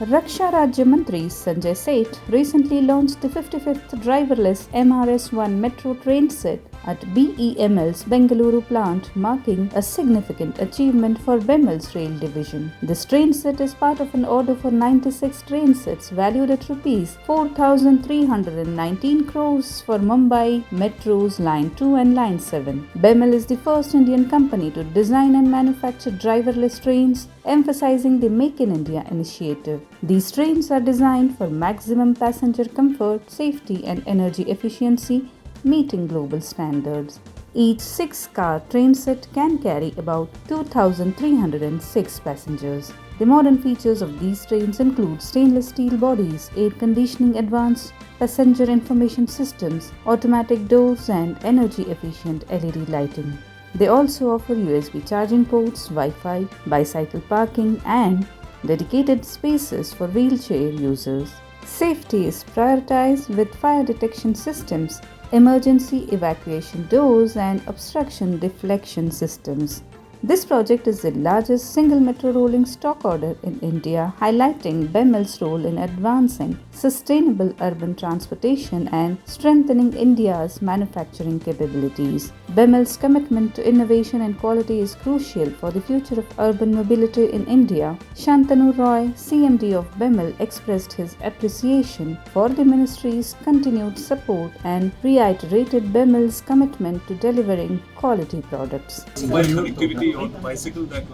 Raksha Rajya Mantri Sanjay Seth recently launched the 55th driverless MRS-1 metro train set at BEML's Bengaluru plant, marking a significant achievement for BEML's rail division. This train set is part of an order for 96 train sets valued at Rs 4,319 crores for Mumbai Metro's Line 2 and Line 7. BEML is the first Indian company to design and manufacture driverless trains, emphasizing the Make in India initiative. These trains are designed for maximum passenger comfort, safety, and energy efficiency, meeting global standards. Each 6-car train set can carry about 2,306 passengers. The modern features of these trains include stainless steel bodies, air conditioning, advanced passenger information systems, automatic doors, and energy-efficient LED lighting. They also offer USB charging ports, Wi-Fi, bicycle parking, and dedicated spaces for wheelchair users. Safety is prioritized with fire detection systems, emergency evacuation doors, and obstruction deflection systems. This project is the largest single metro rolling stock order in India, highlighting BEML's role in advancing sustainable urban transportation and strengthening India's manufacturing capabilities. BEML's commitment to innovation and quality is crucial for the future of urban mobility in India. Shantanu Roy, CMD of BEML, expressed his appreciation for the ministry's continued support and reiterated BEML's commitment to delivering quality products. Mobile connectivity on bicycle that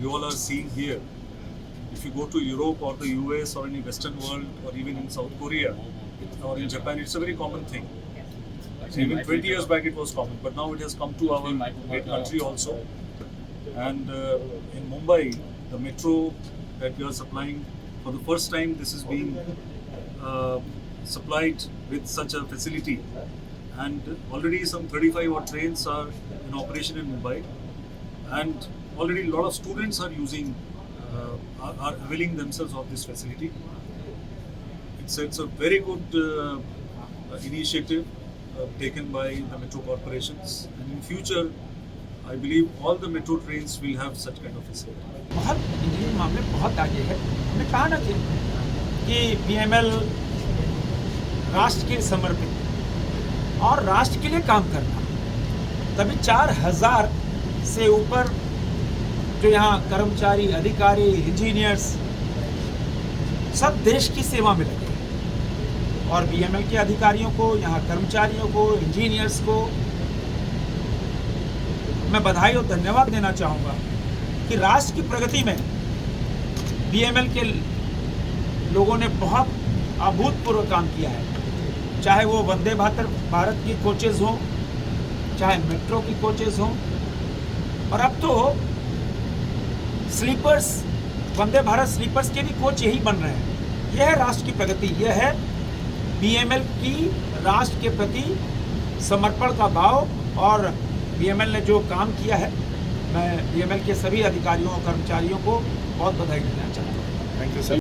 you all are seeing here. If you go to Europe or the US or any Western world or even in South Korea or in Japan, it's a very common thing. So even 20 years back it was common, but now it has come to our great country also. And in Mumbai, the metro that we are supplying, for the first time this is being supplied with such a facility. And already some 35 odd trains are in operation in Mumbai, and already a lot of students are using, are availing themselves of this facility. It's a very good initiative taken by the metro corporations, and in future I believe all the metro trains will have such kind of facility. बहुत engineering मामले बहुत आगे है। हमने कहा ना कि BML राष्ट्र के समर्पित और राष्ट्र के लिए काम करना, तभी 4,000 से ऊपर जो यहाँ कर्मचारी, अधिकारी, इंजीनियर्स सब देश की सेवा में लगे और BML के अधिकारियों को, यहाँ कर्मचारियों को, इंजीनियर्स को मैं बधाई और धन्यवाद देना चाहूँगा कि राष्ट्र की प्रगति में BML के लोगों ने बहुत अभूतपूर्व काम किया है। चाहे वो वंदे भारत की कोचेज़ हों, चाहे मेट्रो की कोचेज़ हों, और अब तो स्लीपर्स, वंदे भारत स्लीपर्स के भी कोच यही बन रहे हैं। यह है राष्ट्र की प्रगति, यह है BML की राष्ट्र के प्रति समर्पण का भाव। और BML ने जो काम किया है, मैं BML के सभी अधिकारियों और कर्मचारियों को बहुत बधाई देना चाहता हूँ। Thank you, sir.